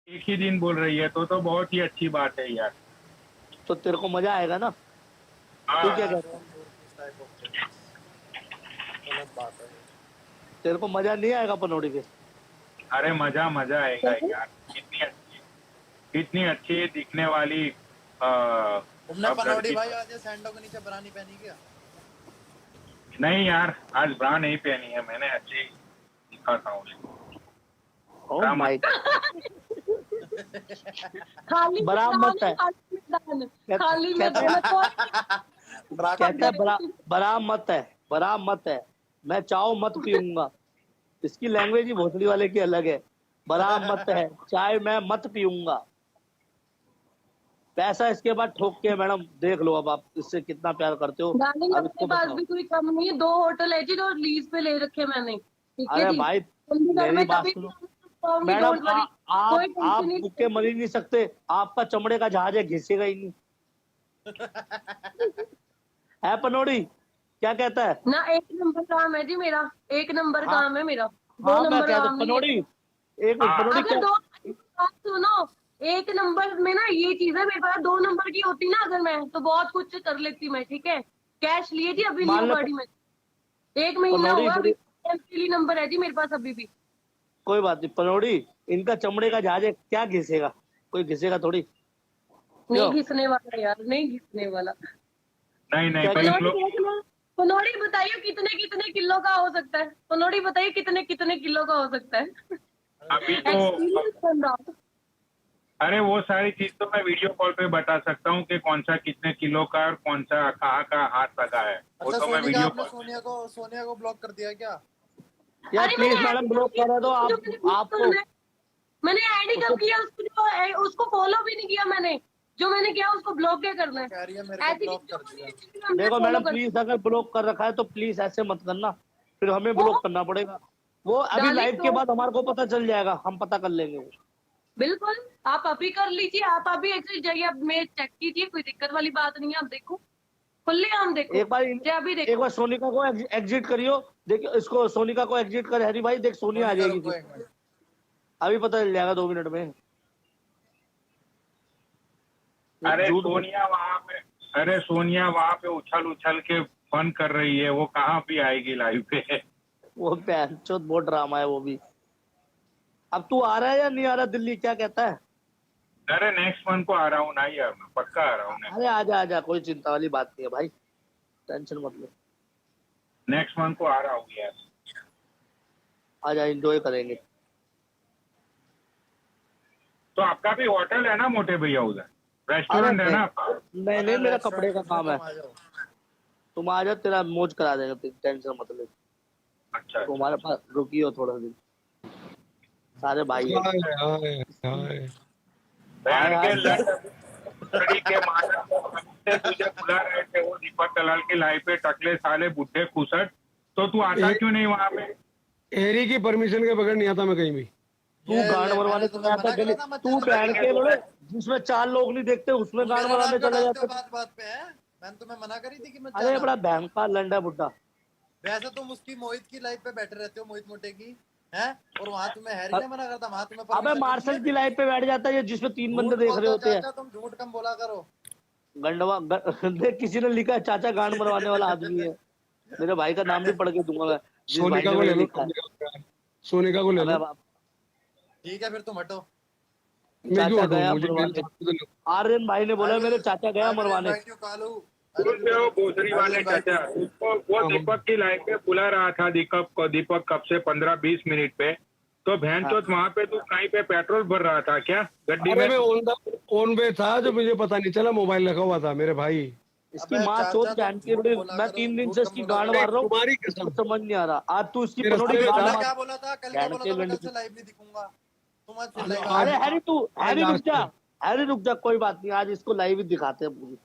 एक ही दिन बोल रही है तो बहुत ही अच्छी बात है यार। तो तेरे को मजा आएगा ना। तू क्या हाँ। कहता है? गलत बात है। तेरे को मजा नहीं आएगा पनौड़ी के? अरे मजा मजा आएगा यार। कितनी अच्छी दिखने वाली तुमने अब पनौड़ी लड़की। भाई आज सैंडो के नीचे बरानी पहनी क्या? नहीं यार, आज ब्रा नहीं पहनी है मैंने, अच्छी दिखा था उसको। ओह माय खाली बरामद है। खाली कहता मैदान है, ड्रा कहता है बरामद है, बरामद है। मैं चाय मत पीऊंगा। इसकी लैंग्वेज ही भोसड़ी वाले की अलग है। बरामद है, चाय मैं मत पीऊंगा। पैसा इसके बाद ठोक के मैडम देख लो, अब आप इससे कितना प्यार करते हो। डार्लिंग अब अपने इसको पास बताओ। भी कोई कम नहीं है। 2 होटल है जी जो लीज पे ले रखे मैंने, ठीक है अरे जी। भाई चंडीगढ़ मेरी में बात कभी सुनो भी मैडम, डोंट वरी, कोई आप टेंशन नहीं। भूखे मर ही नहीं सकते। आपका चमड़े का जहाज है, घिसेगा ही नहीं। है पनौड़ी, क्या कहता है? ना 1 नंबर काम है जी मेरा, 1 नंबर हाँ काम है मेरा, 2 हाँ, मैं नंबर कहता काम नहीं है। पनौड़ी, एक मिनट हाँ। पनौड़ी अगर क्या। 2 बात सुनो, 1 नंबर में ना ये चीज है, मेरे पास 2 नंबर की होती ना अगर मैं, तो बहुत कुछ कर लेती मैं, ठीक है। कैश लिए जी, अभी न्यू मान ले गाड़ी में 1 महीना पनौड़ी हुआ अभी, मेरी, एमपीली नंबर है जी मेरे पास अभी भी। कोई बात नहीं पनौड़ी, इनका चमड़े का जहाज है, क्या घिसेगा? कोई घिसेगा थोड़ी। नहीं क्यों? घिसने वाला यार, नहीं घिसने वाला। नहीं नहीं, क्या देख पनौड़ी लो। देख लो, पनौड़ी बताइए कितने कितने किलो का हो सकता है, पनौड़ी बताइए कितने कितने किलो का हो सकता है। अभी तो एक्सपीरियंस बन रहा। अरे वो सारी चीज तो मैं वीडियो कॉल पे बता सकता हूँ कि कौन सा कितने किलो का और कौन सा कहाँ का हाथ लगा है, वो अच्छा तो मैं सोनिका, वीडियो आपने कॉल। सोनिया को ब्लॉक कर दिया क्या? यार अरे मैंने प्लीज मैडम ऐड ब्लॉक कर दो जो आप। मैंने ब्लॉक आपको करना है, मैंने ऐड ही उसको कब किया उसको, जो उसको फॉलो भी नहीं किया मैंने, जो मैंने किया उसको ब्लॉक क्या करना है। कह रही है मेरे को ऐसी ब्लॉक जो कर मैंने दिया। Instagram में देखो फॉलो मैडम, कर प्लीज अगर ब्लॉक कर रखा है तो प्लीज ऐसे मत करना, फिर हमें वो ब्लॉक करना पड़ेगा। वो अभी डार्लिंग लाइव के तो बाद हमारे को पता चल जाएगा, हम पता कर लेंगे वो। बिल्कुल, आप अभी कर लीजिए, आप अभी एक्सेस जाइए, अब मैं चेक कीजिए, कोई दिक्कत वाली बात नहीं है। आप देखो, खुले आम देखो, चाहे अभी एक देखो। बार सोनिका को एग्जिट करियो। देखियो इसको, सोनिका को एग्जिट कर हरी भाई, देख सोनिया आ सोनिका जाएगी रुको फिर। 1 मिनट। अभी पता चल जाएगा 2 मिनट में। अरे झूठ बोल। सोनिया वहां पे अरे सोनिया वहां पे उछल उछल के फन कर रही है, वो कहाँ भी आएगी लाइव पे। वो पैंचोद बहुत ड्रामा है वो भी। अब तू आ रहा है या नहीं आ रहा दिल्ली, क्या कहता है? अरे नेक्स्ट मंथ को आ रहा हूँ ना यार, मैं पक्का आ रहा हूँ। अरे आजा आजा, कोई चिंता वाली बात नहीं है भाई, टेंशन मत लो। नेक्स्ट मंथ को आ रहा हूँ यार। आजा, एंजॉय करेंगे। तो आपका भी होटल है ना मोटे भैया उधर, अरे रेस्टोरेंट है नहीं ना आपका? नहीं अरे नहीं, मेरा कपड़े रेस्टोरेंट का कुछ नहीं, काम है। तुम आ जाओ। तुम आ जाओ, तेरा मौज करा देंगे, टेंशन मत ले। अच्छा अच्छा। तुम्हारे पास रुकियो थोड़ा दिन, सारे भाई है। हाय हाय हाय। हाय बहन के हाय क्या? लड़ी के माता को हमसे तुझे बुला रहे थे वो दीपक दलाल की लाइफ पे, टकले साले बुढ़े खुसट, तो तू आता क्यों नहीं वहां पे? एरी की परमिशन के बगैर नहीं आता मैं कहीं भी। तू ये गांड ले, मरवाने मैंने चला तुम्हें जाता मना गली, करा था मत तू जाने के बहन लिए। के लोड़े, जिसमें 4 लोग नहीं देखते उसमें तुम गांड मेरा नाम मराने क्यों चले डालते हो जाते। बात बात पे? है मैंने तुम्हें मना करी थी कि मत अरे जाना। बड़ा बहन का लंडा बुड्ढा। वैसे तुम उसकी मोहित की लाइफ पे बैठे रहते हो, मोहित मोटे की है, और वहां तुम्हें हैरी ने मना करता, वहां तुम्हें अबे परमिशन मिली मार्शल है। की लाइफ पे बैठ जाता है, जिसमें 3 बंदे झूठ देख रहे बोलते हो होते हैं। चाचा, तुम झूठ कम बोला करो। देख किसी ने लिखा है चाचा गांड मरवाने वाला आदमी है। मेरे भाई का नाम भी पढ़ के दूंगा मैं, जिस भाई सोनिका ने को मेरे ले लो, लिखा है। सोनिका को ले अबे लो। अब ठीक है फिर तुम हटो। मैं क्यों चाचा हटूं, गया मुझे मेरे मरवाने। साथ तो लो। आर्यन भाई ने बोला मेरे चाचा गया आई विल मरवाने। Invite you Kalu. भूल गए हो भोसड़ी आई विल वाले इनवाइट चाचा, यू। उसको वो हाँ, दीपक की लाइफ पे बुला रहा था, दीपक कब से 15-20 मिनट पे, तो बहन हाँ। चौथ वहां पे तू कहीं पे पेट्रोल भर रहा था क्या गड्डी अरे में? मैं ऑन वे था, जो मुझे पता नहीं चला, मोबाइल रखा हुआ था मेरे भाई। इसकी अबे माँ चोत चाचा तुम बहन की झूठ रोटी। बोला मैं करो, 3 दिन झूठ से कम इसकी बोला गांड करो। मार रहा हूँ, तुम्हारी इसको कसम, समझ नहीं आ रहा। आज तू इसकी ये पनौड़ी रास्ते की में अबे था। गांड मैंने मार। क्या बोला था कल, क्या बहन बोला के था, मैं कल लंड से लाइव नहीं दिखूंगा। तुम आज फिर आज लाइव आ अरे जाओ। हैरी तू, आज हैरी रुक लास्ट जा। है। हैरी रुक जा, कोई बात नहीं, आज इसको लाइव ही दिखाते हैं पूरी।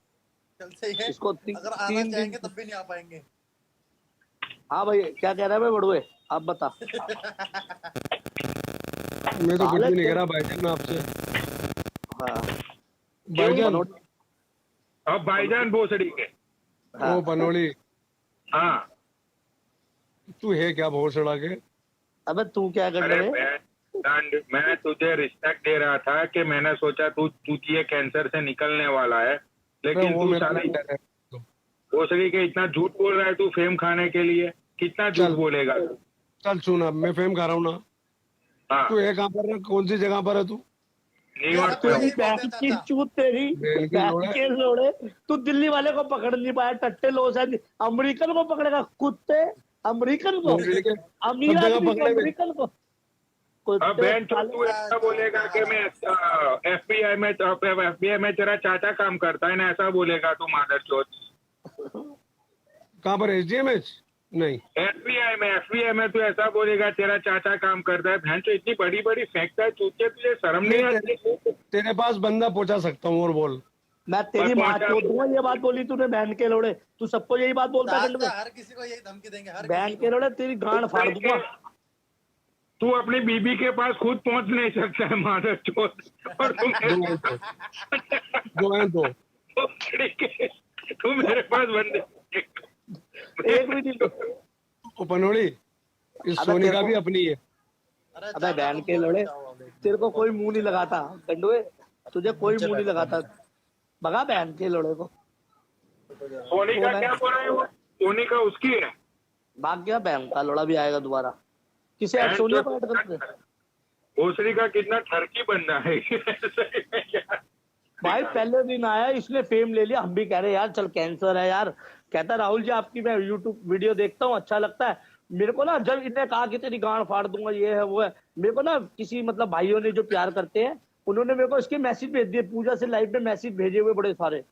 कल से ही है। इसको अगर आना 3 दिन। चाहेंगे तब भी नहीं आ पाएंगे। हाँ भाई, क्या कह रहा है भाई बड़ुए, आप बता। मैं तो कुछ साले भी नहीं कह तेरे। रहा भाईजान, मैं आपसे। हाँ क्यों? भाईजान, पनौड़ी। अब भाईजान भोसड़ी के। हाँ ओ पनोली, हाँ। तू है क्या भोर सड़ा के? अबे तू क्या करने अरे में? बहन दंड, मैं तुझे रिस्पेक्ट दे रहा था कि मैंने सोचा तू ये कैंसर से निकलने वाला है, लेकिन वो तू मेरा साला बेटा है। भोसड़ी के इतना झूठ बोल रहा है तू फेम खाने के लिए। कितना झूठ चल। बोलेगा तू? चल सुन, अब मैं फेम खा रहा हूँ ना। हाँ, तू है कहाँ पर है? कौन सी जगह पर है तू? न्यूयॉर्क सबको में यही हूँ। बोलते बहन हैं की चाचा। चूत तेरी, बेल की बहन लोड़ा। के लोड़े। तू दिल्ली वाले को पकड़ नहीं पाया, टट्टे लोग हैं। अमेरिकन को पकड़ेगा कुत्ते, अमेरिकन को, भोसड़ी के अमीर सब जगह आदमी को, पकड़े हुए। अमेरिकन को। अब कुत्ते बहन साले। तू ऐसा बोलेगा कि मैं एफबीआई में तेरा चाचा काम करता है ना, ऐसा बोलेगा तू मादर चोद। कहाँ पर? SDMH? नहीं। एफबीआई में तू ऐसा बोलेगा तेरा चाचा काम करता है। बहन तो इतनी बड़ी बड़ी फेंकता है चूतिया, तुझे शर्म नहीं मैं आती? तेरे पास बंदा पहुंचा सकता हूँ, और बोल। मैं तेरी और माँ पहुंचा- चोद दूंगा। ये बात बोली तूने, बहन के लोड़े। तू सबको यही बात बोलता है, चाचा हर किसी को यही धमकी देंगे, हर बहन किसी के को। लोड़े, तेरी गांड फाड़ दूंगा। तू अपनी बीबी के पास खुद पहुंच नहीं सकता है मादर चोद, और तू जो है तो, जो है तो। तू मेरे पास बंदे। एक भी नहीं। ओ पनोड़ी, इस अबे सोनी तेरे का को- भी अपनी है। अरे अबे चाचा बहन तुम के बोल लोड़े, जाओ अब एक तेरे को मिनट, कोई बहुत मुंह नहीं नीचे लगाता बैठो। गंडुए। तुझे कोई नीचे मुंह नहीं बैठो, लगाता। भगा बहन के लोड़े को। सोनी का कौन है? क्या बोल रहा है वो? सोनी का उसकी है। भाग गया, बहन का लोड़ा भी आएगा दोबारा। किसे ऐड, बहन सोनिया तो को ऐड करते? भोसड़ी का कितना ठरकी बंदा है। भाई पहले दिन आया, इसने फेम ले लिया। हम भी कह रहे यार चल कैंसर है यार। कहता राहुल जी आपकी मैं यूट्यूब वीडियो देखता हूँ, अच्छा लगता है मेरे को ना। जब इन्हें कहा कि तेरी गांड फाड़ दूंगा, ये है वो है, मेरे को ना किसी मतलब भाइयों ने जो प्यार करते हैं, उन्होंने मेरे को इसके मैसेज भेज दिए। पूजा से लाइव में मैसेज भेजे हुए बड़े सारे।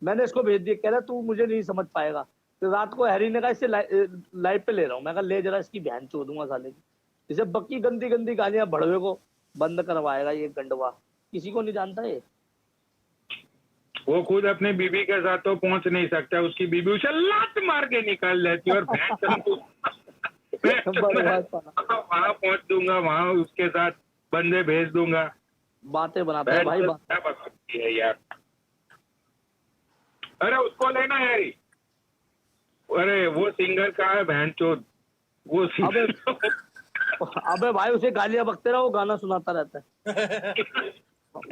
मैंने इसको भेज दिए, कह रहा तू मुझे नहीं समझ पाएगा। तो रात को हैरी ने कहा इससे लाइव पे ले रहा हूँ। मैं कहा ले जरा, इसकी बहन चो दूंगा साले की। इसे बक्की गंदी गंदी गालियां भड़वे को बंद करवाएगा ये गंडवा। किसी को नहीं जानता ये। वो खुद अपने बीबी के साथ तो पहुंच नहीं सकता, उसकी बीबी उसे लात मार के निकाल लेती है। और बर्बाद साला। वहां पहुंच दूंगा, वहां उसके साथ बंदे भेज दूंगा। बातें बनाता है भाई बात। क्या बताती है यार। अरे उसको लेना हैरी। अरे वो सिंगर का है बहन चोद, वो सिंगर। अबे भाई उसे गालियां बकते रहो, वो गाना सुनाता रहता है।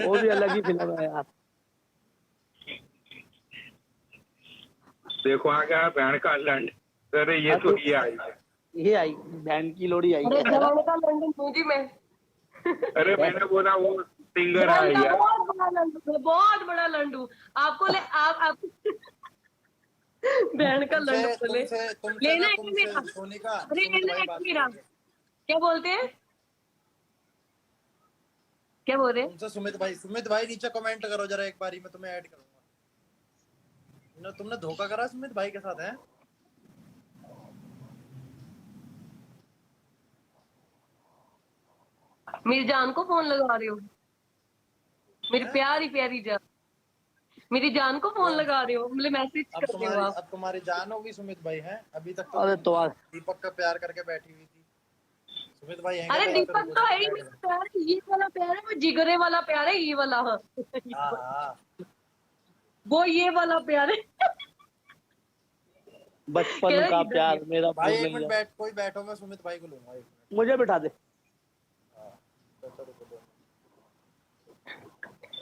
वो भी अलग ही फिल्म है यार। देखो आ गया बहन का लंड। अरे ये तो ये आई है। ये आई बहन की लोड़ी आई अरे है। जमाने का लंदन मूवी में अरे मैंने बोला वो सिंगर बहन है का यार। बहुत बड़ा लंडू है, बहुत बड़ा लंडू। आपको ले आप बहन का लंडू बोले। तुमसे लेना ना है तुमसे मेरा। सोनी का अरे सुमित लेना भाई है बात मेरा। करेंगे। क्या बोलते हैं? क्या बोल रहे हैं? तुमसे सुमित भाई नीचे कमेंट करो जरा, एक बारी मैं तुम्हें ऐड करूंगा। तुमने धोखा करा सुमित भाई के साथ है? मेरी जान को फोन लगा रहे हो? मेरी प्यारी प्यारी जान, मेरी जान को फोन लगा रहे हो? मतलब मैसेज अब कर रहे हो आप? तुम्हारी जान होगी सुमित भाई है। अभी तक तो अरे तो दीपक का प्यार करके बैठी हुई थी। सुमित भाई है अरे दीपक तो है ही मेरा प्यार। ये वाला प्यार है, वो जिगरे वाला प्यार है, ये वाला। हाँ हाँ वो ये वाला प्यार है। बचपन कह का रहा प्यार मेरा भाई, भूल एक नहीं मिनट जाए। कोई बैठो, मैं सुमित भाई को लूंगा 1 मिनट। मुझे बिठा दे।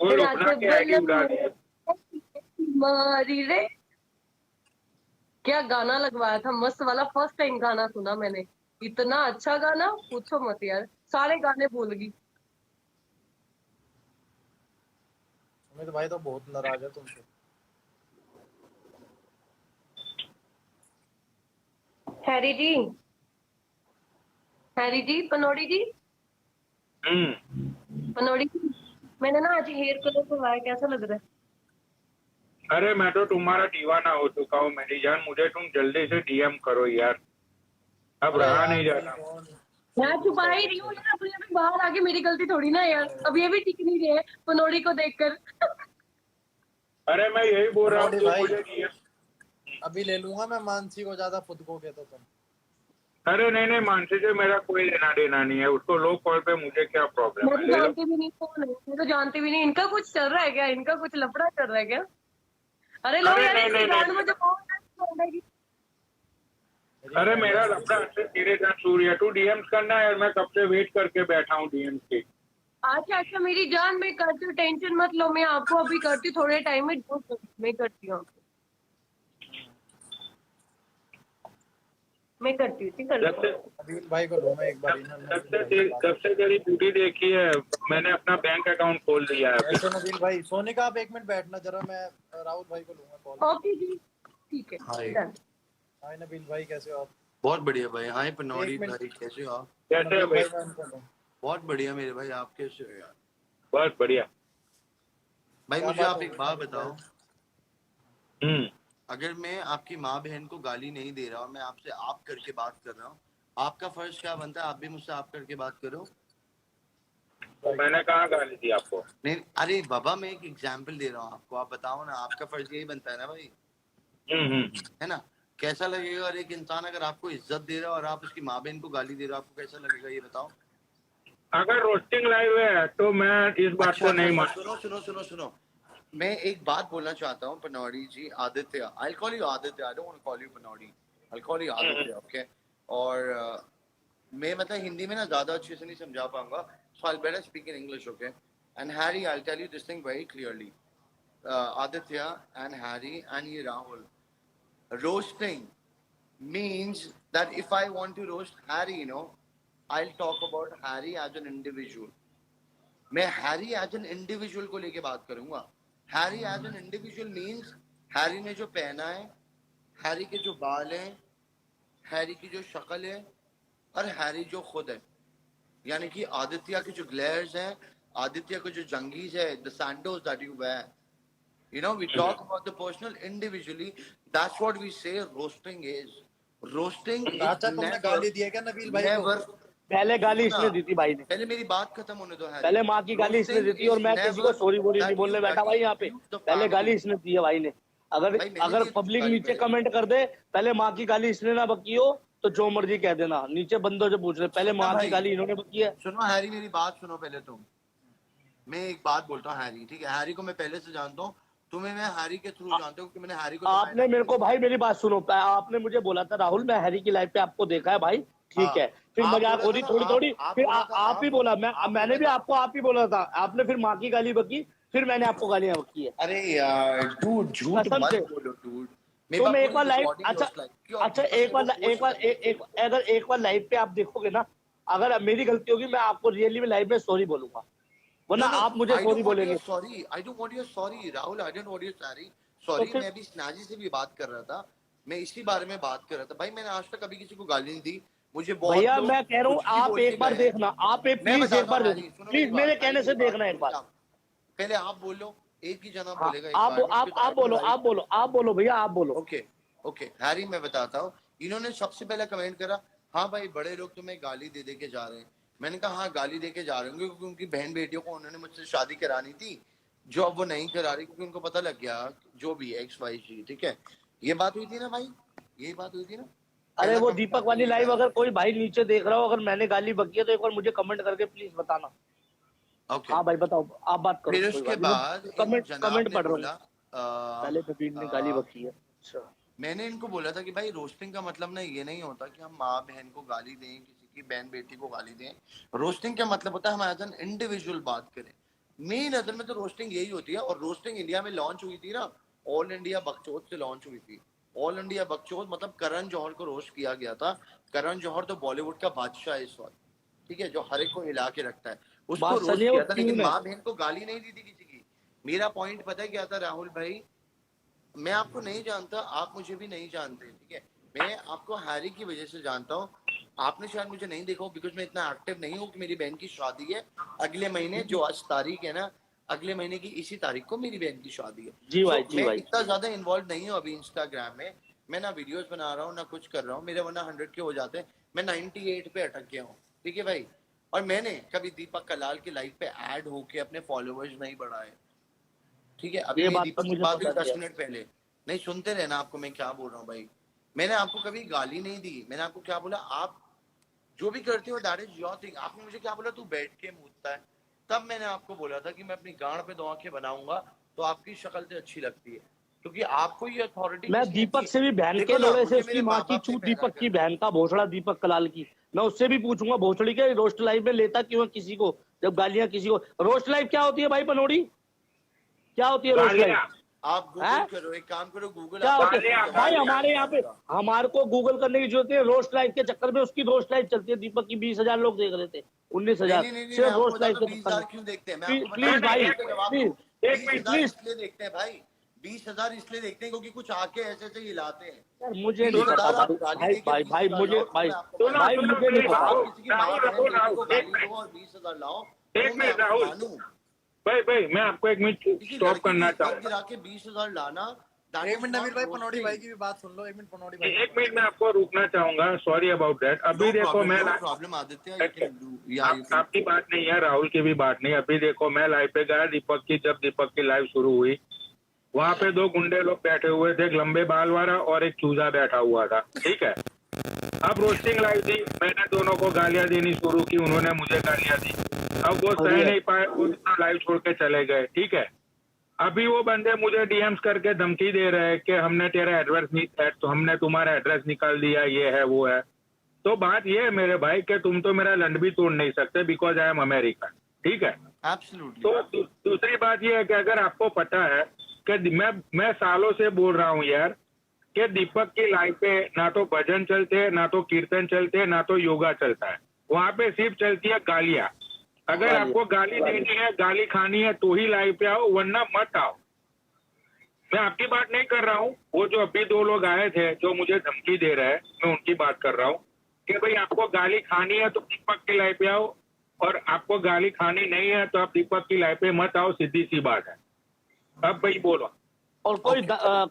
वो रुकना के आईडी उड़ा दी। मारी रे, क्या गाना लगवाया था मस्त वाला। फर्स्ट टाइम गाना सुना मैंने, इतना अच्छा गाना पूछो मत यार। सारे गाने भूल गई। सुमित भाई तो बहुत नाराज है तुमसे। हैरी जी, हैरी जी, पनौड़ी जी, पनौड़ी जी, मैंने ना आज हेयर कलर करवाया, कैसा लग रहा है? अरे मैं तो तुम्हारा दीवाना हो चुका हूँ मेरी जान, मुझे तुम जल्दी से डीएम करो यार, अब रहा नहीं जाता। मैं छुपा ही रही हूँ यार, अपने अभी बाहर आके मेरी गलती थोड़ी ना यार। अब ये भी टिक नहीं रहे हैं पनौड़ी को देखकर। अरे मैं यही बोल रहा हूँ पनौड़ी भाई। मुझे DM। अभी ले लूंगा मैं मानसी को, ज्यादा खुद को कहते तुम। अरे नहीं नहीं, मानसी से मेरा कोई लेना देना नहीं है, उसको लो कॉल पे, मुझे क्या प्रॉब्लम मैं है, तो ले लो। जानती भी नहीं कौन है, मैं तो जानती भी नहीं। इनका कुछ चल रहा है क्या? इनका कुछ लफड़ा चल रहा है क्या? अरे लो अरे यार, नहीं, इसकी नहीं, गांड नहीं। में जो कौन है, अरे मेरा लफड़ा तेरे साथ सूर्य तू डीएम्स करना है, मैं कब से वेट करके बैठा हूँ डीएम्स के। अच्छा अच्छा मेरी जान, मैं करती हूँ, टेंशन मत लो, मैं आपको अभी करती हूँ थोड़े टाइम में, मैं करती हूँ आपको, मैं करती हूँ, ठीक है। जब से नबील भाई को लूँ मैं एक बार इन्होंने जब से तेरी ड्यूटी देखी है मैंने अपना बैंक अकाउंट खोल दिया है अभी। ऐसे नबील भाई, सोनिका आप एक मिनट बैठना जरा, मैं राहुल भाई को लूंगा कॉल। ओके जी, ठीक है, हाय डन। हाय नबील भाई, कैसे हो आप? बहुत बढ़िया भाई। हाय पनौड़ी एक मिनट। भाई, कैसे हो आप? कैसे है नबील भाई? भाई मैं उनको लूं। बहुत बढ़िया मेरे भाई, आप कैसे हो यार? बहुत बढ़िया। भाई क्या मुझे बात आप हो एक गई बात नबील बताओ, हम्म। अगर मैं आपकी माँ बहन को गाली नहीं दे रहा और मैं आपसे आप करके बात कर रहा हूँ, आपका फर्ज क्या बनता है? आप भी मुझसे आप करके बात करो। तो मैंने कहा गाली दी आपको? नहीं, अरे बाबा मैं एक एग्जाम्पल दे रहा हूँ आपको, आप बताओ ना, आपका फर्ज यही बनता है ना भाई, हम्म। है ना? कैसा लगेगा? और एक इंसान अगर आपको इज्जत दे रहा है और आप उसकी माँ बहन को गाली दे रहे हो, आपको कैसा लगेगा ये बताओ? अगर रोस्टिंग लाइव है तो मैं इस बात अच्छा को अच्छा नहीं अच्छा, मान। सुनो सुनो सुनो सुनो, मैं एक बात बोलना चाहता हूँ पनौड़ी जी, Aditya, I call you Aditya, I don't want to call you पनौड़ी, I call you Aditya, okay? और मैं मतलब हिंदी में ना ज्यादा अच्छे से नहीं समझा पाऊंगा, so I better speak in English, okay? And Harry, I tell you this thing very clearly, Aditya and Harry and ये Rahul, roasting means that if I want to roast Harry, you know, I'll talk about Harry as an individual. मैं Harry as an individual को लेके बात करूंगा। Harry as an individual means Harry ने जो पहना है, हैरी के जो बाल हैं, हैरी की जो शक्ल है, और हैरी जो खुद है, यानी कि आदित्य के जो ग्लेयर्स हैं, आदित्य के जो जंगीज है, the sandals that you wear, you know, we talk about the personal individually, that's what we say roasting is. Roasting is चाचा तुमने गाली दी है क्या नबील भाई को? never, पहले गाली सुनो ना, इसने दी थी भाई ने, पहले मेरी बात खत्म होने दो हैरी। पहले माँ की गाली इसने दी रोस्टिंग थी, और इज मैं किसी को नेवर सॉरी वोरी नहीं दैट बोलने यू बैठा भाई यहाँ पे। abuse the पहले गाली family। इसने दी है भाई ने। अगर भाई मैंने अगर दी है तुझे पब्लिक गाली नीचे पहले? कमेंट कर दे, पहले माँ की गाली इसने ना बकी हो तो जो मर्जी कह देना, नीचे बंदों से पूछ रहे, पहले सुनना माँ की भाई, गाली इन्होंने बकी है। सुनो हैरी, मेरी बात सुनो पहले तुम। मैं एक बात बोलता हूँ हैरी, ठीक है? हैरी को मैं पहले से जानता हूँ, तुम्हें मैं हैरी के थ्रू जानता हूँ, क्योंकि मैंने हैरी को तुम्हारे आपने नाम मेरे पे को नहीं भाई, जानता। मेरी बात सुनो, आपने मुझे बोला था राहुल मैं हैरी की लाइफ पे आपको देखा है भाई, ठीक है, हाँ, फिर आप मजाक बोला हो था रही ना, थोड़ी थोड़ी, आप फिर बोला था, आप ही बोला, आप मैंने बोला भी था। आपको आप ही बोला था, आपने फिर माँ की गाली बकी, फिर मैंने आपको गालियां बकी है अरे यार डूड, झूठ कसम मत से। बोलो डूड, मेरे तो पास मैं एक पूरी बार लाइव, रिकॉर्डिंग अच्छा रोस्ट लाइव क्यों? अच्छा, दीपक एक ने वो बार एक पोस्ट बार करी है। अगर एक बार लाइव पे आप देखोगे ना, अगर मेरी गलती होगी मैं आपको रियली में लाइव में सॉरी बोलूंगा, वरना नो नो, आप मुझे I sorry don't want your बोलेंगे sorry, I don't want your sorry Rahul, I don't want your sorry. तो सॉरी, फिर। मैं अभी स्नाजी से भी बात कर रहा था, मैं इसी बारे में बात कर रहा था भाई। मैंने आज तक कभी किसी को गाली नहीं दी, मुझे बहुत भैया लोग मैं कह रहा हूँ कुछ भी आप बोल के एक बार गए हैं। देखना, आप एक मैं प्लीज एक बताता बार हूँ देखना, हैरी, सुनो मेरी प्लीज बात, मेरे हैरी कहने मेरी से बात, देखना एक बार। चुपचाप पहले आप बोलो, एक ही जना हाँ, बोलेगा एक बार में, because I आप have the बोलो, right। आप बोलो भैया, आप बोलो। ओके ओके हैरी, मैं बताता हूँ। इन्होंने सबसे पहले कमेंट करा, हाँ भाई बड़े लोग तुम्हें गाली दे दे के जा रहे हैं। मैंने कहा हाँ गाली दे के जा रहे होंगे, क्योंकि उनकी बहन बेटियों को उन्होंने मुझसे शादी करानी थी, जो अब वो नहीं करा रही, क्योंकि उनको पता लग गया जो भी एक्स वाई जी, ठीक है? ये बात हुई थी ना भाई, यही बात हुई थी ना? अरे पहला वो कमेंट दीपक आपने वाली यही लाइव करा अगर था। कोई भाई नीचे देख रहा हो, अगर मैंने गाली बकी है तो एक बार मुझे कमेंट करके प्लीज बताना। ओके, हाँ भाई बताओ, आप बात करो, फिर कोई उसके बात नहीं, बाद मैं इन कमेंट जनाब कमेंट ने पढ़ रहा हूँ। बोला पहले नबील ने गाली बकी है। अच्छा। मैंने इनको बोला था कि भाई रोस्टिंग का मतलब ना ये नहीं होता कि हम माँ बहन को गाली दें, किसी की बहन बेटी को गाली दें। रोस्टिंग का मतलब होता है हम एज एन इंडिविजुअल बात करें। मेरी नजर में तो रोस्टिंग यही होती है, और रोस्टिंग इंडिया में लॉन्च हुई थी ना, ऑल इंडिया बकचोद से लॉन्च हुई थी। ऑल इंडिया बकचोद मतलब करण जौहर को रोस्ट किया गया था। करण जौहर तो बॉलीवुड का बादशाह है इस वक्त, ठीक है, जो हर एक को हिला के रखता है, उसको बात सही रोस्ट है, वो किया था, लेकिन ट्यून है। माँ बहन को गाली नहीं दी थी किसी की। मेरा पॉइंट पता है क्या था राहुल भाई? मैं आपको नहीं जानता, आप मुझे भी नहीं जानते, ठीक है? मैं आपको हैरी की वजह से जानता हूँ। आपने शायद मुझे नहीं देखा हो, बिकॉज मैं इतना एक्टिव नहीं हूँ कि मेरी बहन की शादी है अगले महीने, जो आज तारीख है ना, अगले महीने की इसी तारीख को मेरी बहन की शादी है। जी भाई, जी मैं भाई। इतना ज्यादा इन्वॉल्व नहीं हूँ अभी इंस्टाग्राम में। मैं ना वीडियोस बना रहा हूँ ना कुछ कर रहा हूँ, मेरे वरना 100 के हो जाते हैं। मैं 98 पे अटक गया हूँ, ठीक है भाई? और मैंने कभी दीपक कलाल की लाइफ पे ऐड होके अपने फॉलोअर्स नहीं बढ़ाए, ठीक है? अभी ये मेरी बात तो दीपक से मुझे बात हुई पता नहीं 10 है। मिनट पहले। नहीं सुनते रहना, आपको मैं क्या बोल रहा हूँ भाई। मैंने आपको कभी गाली नहीं दी, मैंने आपको क्या बोला, आप जो भी करते हो दैट इज योर थिंग। आपने मुझे क्या बोला, तू बैठ के मूतता है। तब मैंने आपको बोला था कि मैं अपनी गांड पे 2 आंखें बनाऊंगा तो आपकी शक्ल से अच्छी लगती है। क्योंकि आपको ये अथॉरिटी मैं दीपक से भी बहन के लोड़े से उसकी माँ की चूत दीपक की बहन का भोसड़ा दीपक कलाल की, मैं उससे भी पूछूंगा भोसड़ी के रोस्ट लाइव में लेता क्यों है किसी को, जब गालियां किसी को। रोस्ट लाइव क्या होती है भाई पनोड़ी, क्या होती है रोस्ट लाइव? आप गूगल हैं? करो, एक काम करो, गूगल क्या आप होती है भाई? हमारे यहाँ पे हमारे को गूगल करने की जरूरत है, रोस्ट लाइव के चक्कर में उसकी रोस्ट लाइव चलती है। दीपक की 20,000 लोग देख रहे थे, 19,000 नहीं, सिर्फ मैं आपको रोस्ट लाइव बताता के हूँ चक्कर 20,000 में। क्यों देखते हैं। मैं आपको प्लीज भाई, प्लीज 20,000 प्लीज इसलिए देखते हैं भाई, 20,000 इसलिए देखते हैं क्योंकि कुछ आके ऐसे ऐसे हिलाते हैं। यार मुझे नहीं पता 20,000 आप भाई, गाली देके भाई 20,000 मुझे लाओ, तो भाई मैं आपको भाई मुझे नहीं पता। आप किसी की माँ बहन बेटी को गाली दो और 20,000 लाओ, तो एक मैं मिनट आपको राहुल, मानूं। भाई मैं आपको एक मिनट किसी स्टॉप लड़की करना की इज्जत चाहूंगा। गिरा के 20,000 लाना, that एक is मिनट not नबील भाई, पनौड़ी roasting. भाई की भी बात सुन लो। एक मिनट पनौड़ी भाई एक मिनट मैं आपको रुकना चाहूंगा, सॉरी अबाउट दैट। अभी देखो मैं no problem Aditya, you can do, yeah, you can. आपकी बात नहीं है, राहुल की भी बात नहीं। अभी देखो मैं लाइव पे गया दीपक की, जब दीपक की लाइव शुरू हुई वहां पे 2 गुंडे लोग बैठे हुए थे, एक लंबे बाल वाला और एक चूजा बैठा हुआ था, ठीक है। अब रोस्टिंग लाइव थी, मैंने दोनों को गालियां देनी शुरू की, उन्होंने मुझे गालियां दी। अब वो सह नहीं पाए, वो लाइव छोड़ के चले गए, ठीक है। अभी वो बंदे मुझे डीएम्स करके धमकी दे रहे हैं कि हमने तेरा एड्रेस नहीं, तो हमने तुम्हारा एड्रेस निकाल दिया, ये है वो है। तो बात ये है मेरे भाई कि तुम तो मेरा लंड भी तोड़ नहीं सकते, बिकॉज आई एम अमेरिकन, ठीक है। Absolutely. तो दूसरी बात ये है कि अगर आपको पता है कि मैं सालों से बोल रहा हूँ यार कि दीपक की लाइफ पे ना तो भजन चलते, ना तो कीर्तन चलते, ना तो योगा चलता है, वहां पे सिर्फ चलती है गालियां। अगर आपको गाली देनी है, गाली खानी है तो ही लाइव पे आओ, वरना मत आओ। मैं आपकी बात नहीं कर रहा हूँ, वो जो अभी 2 लोग आए थे जो मुझे धमकी दे रहे हैं, मैं उनकी बात कर रहा हूँ कि भाई आपको गाली खानी है तो दीपक की लाइव पे आओ, और आपको गाली खानी नहीं है तो आप दीपक की लाइव पे मत आओ, सीधी सी बात है। अब भाई बोलो। और कोई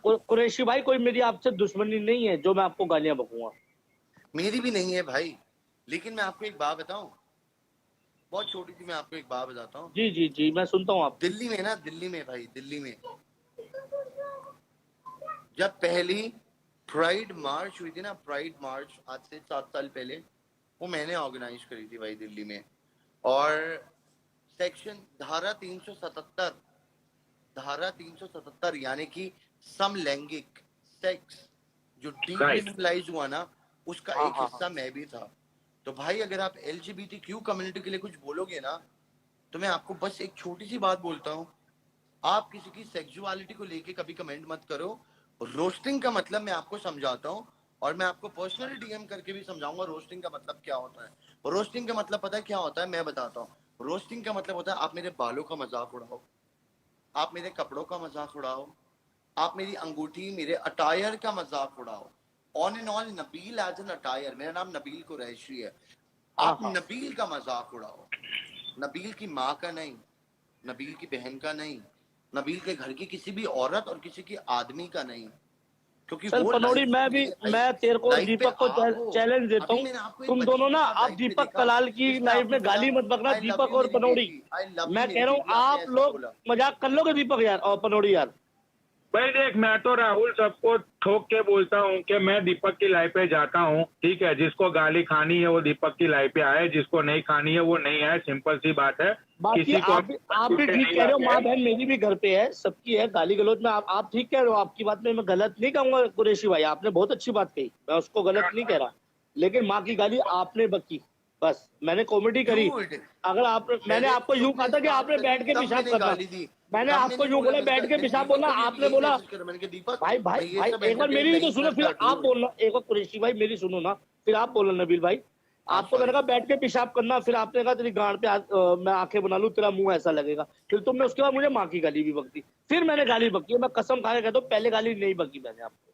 कुरैशी भाई, कोई मेरी आपसे दुश्मनी नहीं है जो मैं आपको गालियां बकूंगा। मेरी भी नहीं है भाई, लेकिन मैं आपको एक बात बताऊं, बहुत छोटी सी मैं आपको एक बात बताता हूँ। जी जी जी, मैं सुनता हूँ आप। दिल्ली में ना, दिल्ली में भाई, दिल्ली में जब पहली प्राइड मार्च हुई थी ना, प्राइड मार्च आज से 7 साल पहले, वो मैंने ऑर्गेनाइज करी थी भाई दिल्ली में। और सेक्शन धारा 377 यानी कि समलैंगिक सेक्स जो डिक्रिमिनलाइज हुआ ना, उसका एक हिस्सा मैं भी था। तो भाई अगर आप LGBTQ कम्युनिटी के लिए कुछ बोलोगे ना, तो मैं आपको बस एक छोटी सी बात बोलता हूँ, आप किसी की सेक्सुअलिटी को लेके कभी कमेंट मत करो। रोस्टिंग का मतलब मैं आपको समझाता हूँ, और मैं आपको पर्सनली डीएम करके भी समझाऊंगा रोस्टिंग का मतलब क्या होता है। रोस्टिंग का मतलब पता है क्या होता है, मैं बताता हूँ। रोस्टिंग का मतलब होता है आप मेरे बालों का मजाक उड़ाओ, आप मेरे कपड़ों का मजाक उड़ाओ, आप मेरी अंगूठी, मेरे अटायर का मजाक उड़ाओ। On and all Nabeel as an attire, मेरा नाम नबील कुरैशी है, आप नबील का मजाक उड़ाओ, नबील की माँ का नहीं, नबील की बहन का नहीं, नबील के घर की किसी भी औरत और किसी की आदमी का नहीं, क्योंकि वो पनौड़ी मैं तेरे को दीपक को चैलेंज देता हूँ, तुम दोनों ना, आप दीपक कलाल की लाइव में गाली मत बकना, दीपक और पनौड़ी। मैं कह रहा हूँ आप लोग मजाक कर लोगे दीपक यार और पनौड़ी यार। भाई देख, मैं तो राहुल सबको ठोक के बोलता हूँ कि मैं दीपक की लाइव पे जाता हूँ, ठीक है। जिसको गाली खानी है वो दीपक की लाइव पे आए, जिसको नहीं खानी है वो नहीं आए, सिंपल सी बात है। बाकी आप भी ठीक कह रहे हो, माँ बहन मेरी भी घर पे है, सबकी है, गाली गलौज में आप ठीक कह रहे हो, आपकी बात में मैं गलत नहीं कहूंगा। कुरैशी भाई आपने बहुत अच्छी बात कही, मैं उसको गलत नहीं कह रहा, लेकिन माँ की गाली आपने बकी, बस मैंने कॉमेडी करी। अगर मैंने आपको यूं कहा था कि आपने बैठ के पेशाब करना, मैंने आपको यूं बोला बैठ के पेशाब बोलना, आपने बोला भाई एक बार मेरी भी तो सुनो, फिर आप बोलना। एक बार कुरैशी भाई मेरी सुनो ना, फिर आप बोलना नबील भाई। आपको मैंने कहा बैठ के पेशाब करना, फिर आपने कहा तेरी गांड पे मैं आंखें बना लूं, तेरा मुंह ऐसा लगेगा। फिर तुमने उसके बाद मुझे माँ की गाली भी बकती, फिर मैंने गाली बकी है। मैं कसम खा के कहता हूँ पहले गाली नहीं बकी मैंने आपको।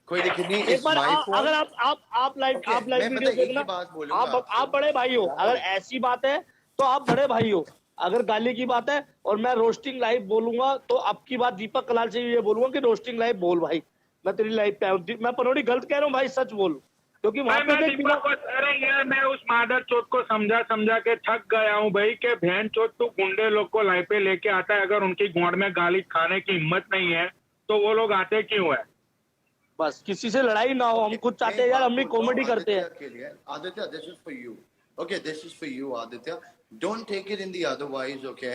कोई दिक्कत नहीं, एक बार अगर आप लाइव वीडियो देखना, आप बड़े भाई हो, अगर ऐसी बात है तो आप बड़े भाई हो। अगर गाली की बात है और मैं रोस्टिंग लाइव बोलूंगा तो आपकी बात दीपक कलाल से ये बोलूंगा कि रोस्टिंग लाइव बोल भाई, मैं तेरी लाइव पे आऊँ। मैं पनौड़ी गलत कह रहा हूँ भाई, सच बोल, क्योंकि वहां पे अरे यार मैं उस मादर चोट को समझा के थक गया हूँ भाई कि बहन चोट तू गुंडे लोग को लाइव पे लेके आता है, अगर उनकी गोंड में गाली खाने की हिम्मत नहीं है तो वो लोग आते क्यों है? बस किसी से लड़ाई ना हो, हम खुद चाहते हैं यार, हम भी कॉमेडी करते हैं। Aditya, this is for you, okay, this is for you Aditya, don't take it in the otherwise, okay.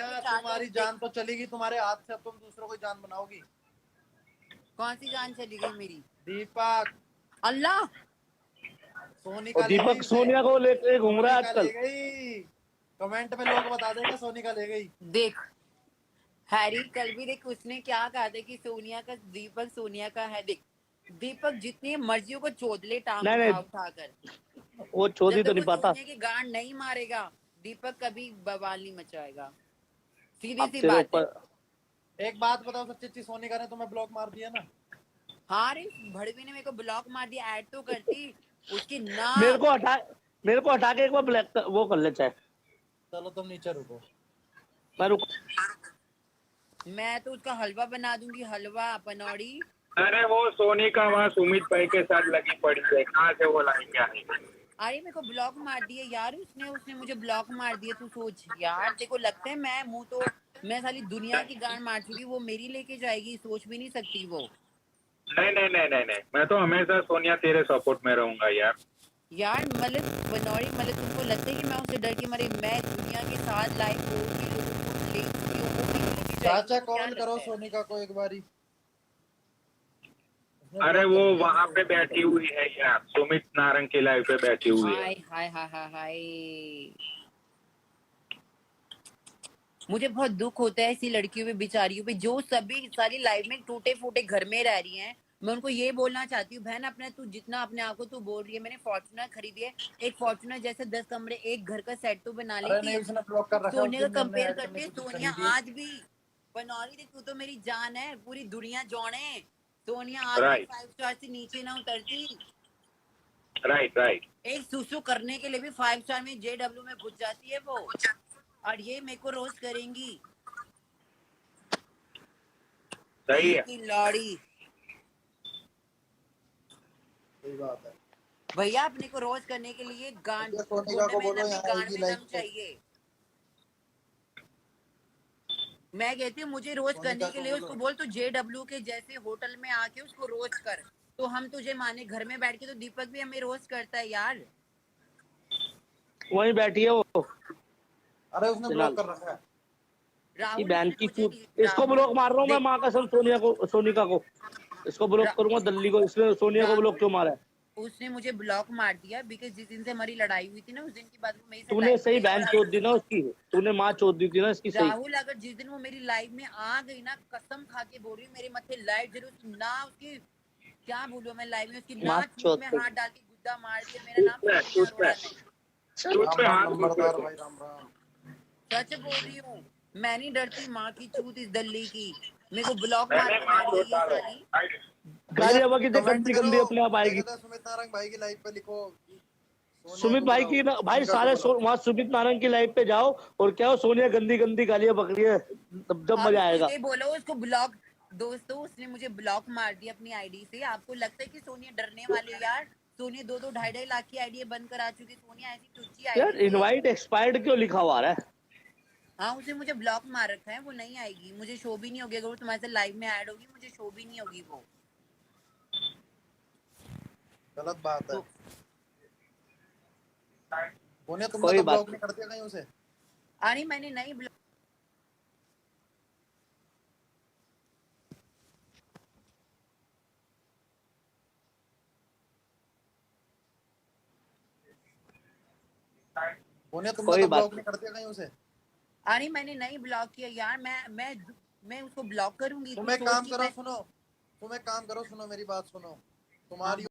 दुनिया की चादर तुम्हारी जान तो चली गई तुम्हारे हाथ से, अब तुम दूसरों को जान बनाओगी। कौन सी जान चली गई मेरी? दीपक, अल्लाह, सोनिका और ले गई दीपक उसे। सोनिया को लेके घूम रहा है सोनिका ले आजकल। गई। कमेंट में लोग बता देंगे सोनिका ले गई। देख हैरी, कल भी देख उसने क्या कहा था कि सोनिया का, दीपक सोनिया का है। देख दीपक जितनी मर्जियों को चोद ले टांग नहीं, नहीं। उठाकर, वो चोदी जब तो तक नहीं वो पाता। सोनिया की गांड नहीं मारेगा दीपक कभी बवाल नहीं मचाएगा। सीधी अब सी तेरे बात है। ऊपर एक बात बताओ सच्ची अच्छी, सोनिका ने तुम्हें ब्लॉक मार दिया ना? हाँ रे, भड़वी ने मेरे को ब्लॉक मार दिया। ऐड तो करती उसकी मेरे नाक। को हटा मेरे को हटा के एक बार ब्लैक वो कर ले चाहे। चलो तुम नीचे रुको। मैं रुक। मैं तो उसका हलवा बना दूंगी, हलवा पनौड़ी। अरे वो सोनिका वहाँ सुमित भाई के साथ लगी पड़ी है, कहाँ से वो लाएंगे आएंगे? अरे मेरे को ब्लॉक मार दिया यार उसने उसने मुझे ब्लॉक मार दिया। तू सोच यार, देखो लगता है मैं मुंह तो, मैं सारी दुनिया की गांड मार चुकी, वो मेरी लेके जाएगी, सोच भी नहीं सकती वो। नहीं नहीं नहीं नहीं नहीं, मैं तो हमेशा सोनिया तेरे सपोर्ट में रहूंगा यार। यार मतलब बनौरी, मतलब तुमको लगता है कि मैं उससे डर के मारे मैं दुनिया के साथ लाइव होगी, लोगों को ले चुकी हूँ, वो मेरी लेके जाएगी? चाचा तुमको क्या कॉल लगता करो है? सोनिका को एक बारी। अरे वो वहाँ पे बैठी हुई है यार, सुमित नारंग की लाइव पे बैठी हुई है। हाय हाय हाय हाय हाय, मुझे बहुत दुख होता है ऐसी लड़कियों पे, बेचारियों पे, जो सभी सारी लाइफ में टूटे फूटे घर में रह रही हैं। मैं उनको ये बोलना चाहती हूँ, बहन अपने तू जितना अपने आप को तू बोल रही है, मैंने फॉर्च्यूनर खरीदी है, एक फॉर्च्यूनर जैसे 10 कमरे एक घर का सेट तो बना अरे लेती। नहीं, उसने ब्लॉक कर रखा है उस सोनिया दिन का जब हमने कंपेयर ऐड करने करती है, की कोशिश सोनिया करी थी। आज भी बनौरी देख, तू तो मेरी जान है, पूरी दुनिया जोड़े, सोनिया आज भी राइट 5 स्टार से नीचे ना उतरती। Right right. एक सुसु करने के लिए भी 5 स्टार में JW में घुस जाती है वो, और ये मेरे को रोज करेंगी। सही है। की लौड़ी सही बात है। भैया, अपने को रोज करने के लिए गांड, अच्छा, सोनिका घुटने को में बोलो नमी, यहाँ गांड आएगी में लाइव दम पे। चाहिए। मैं कहती हूँ मुझे रोज सोनिका करने के को लिए बोलो। उसको बोल, तू JW के जैसे होटल में आके उसको रोज कर, तो हम तुझे माने। घर में बैठ के तो दीपक भी हमें रोज करता है यार। वहीं बैठी है वो अरे उसने फिलहाल। ब्लॉक कर रखा है। की राहुल बहन उसने की मुझे, चूत। इसको राहुल ब्लॉक मार रहा हूँ मैं, देख, माँ कसम सोनिका को इसको ब्लॉक रा, करूंगा दल्ली को। इसने सोनिया को ब्लॉक राहुल क्यों मारा है? उसने मुझे ब्लॉक मार दिया बिकॉज जिस दिन से हमारी लड़ाई हुई थी ना, उस दिन के बाद वो मेरे से तूने लाइव सही में बहन और चोद दी ना उसकी। तूने माँ चोद दी थी ना इसकी सही। राहुल, अगर जिस दिन वो मेरी लाइव में आ गई ना, कसम खा के बोल रही हूँ, मेरे मत्थे लाइव जरूर ना उसकी, क्या बोलूं मैं, लाइव में उसकी माँ ना चूत चोद में पे हाथ डाल के गुद्दा मार दिया। मेरा नाम सोनिया चूत पे अरोड़ा नहीं। चूत राम पे राम हाथ घुस नंबरदार गए। भाई, राम राम। सच बोल रही हूँ, मैं नहीं डरती माँ की चूत इस दल्ली की। मेरे को ब्लॉक मार मैंने के माँ बैठ चोट गई ये डालो। साली। भैया गालियां बकी कमेंट गंदी करो, गंदी अपने आप क्या आएगी। कहते हैं, सुमित नारंग भाई की लाइव पे लिखो सोनिया सुमित को भाई बुलाओ, की ना भाई सोनिका को सारे बुलाओ। वहां सुमित नारायण की लाइव पे जाओ और क्या हो, सोनिया गंदी गंदी गालियां बक रही है, तब जब अब मजा उसको आएगा। ये बोलो, उसको ब्लॉक, दोस्तों उसने मुझे ब्लॉक मार दिया अपनी आईडी से। आपको लगता है कि सोनिया डरने वाली हो यार? सोनिया 2-2 ढाई-ढाई लाख की आईडी बंद करा चुकी। सोनिया ऐसी टुच्ची यार आईडी से, इनवाइट एक्सपायर्ड क्यों लिखा हुआ है? हाँ उसने मुझे ब्लॉक मार रखा है, वो नहीं आएगी, मुझे शो भी नहीं होगी। अगर वो तुम्हारे साथ लाइव में ऐड होगी, मुझे शो भी नहीं होगी वो। गलत बात है। तो सोनिया तुमने कोई तो बात ब्लॉक नहीं नहीं। कर दिया कहीं उसे? अरे मैंने नहीं ब्लॉक, सोनिया तुमने कोई तो बात ब्लॉक नहीं। नहीं कर दिया कहीं उसे? अरे मैंने नहीं ब्लॉक किया यार। मैं उसको ब्लॉक करूंगी? तुम तू एक सोच काम कि करो, मैं, सुनो, तुम एक काम करो, सुनो मेरी बात सुनो। हाँ तुम्हारी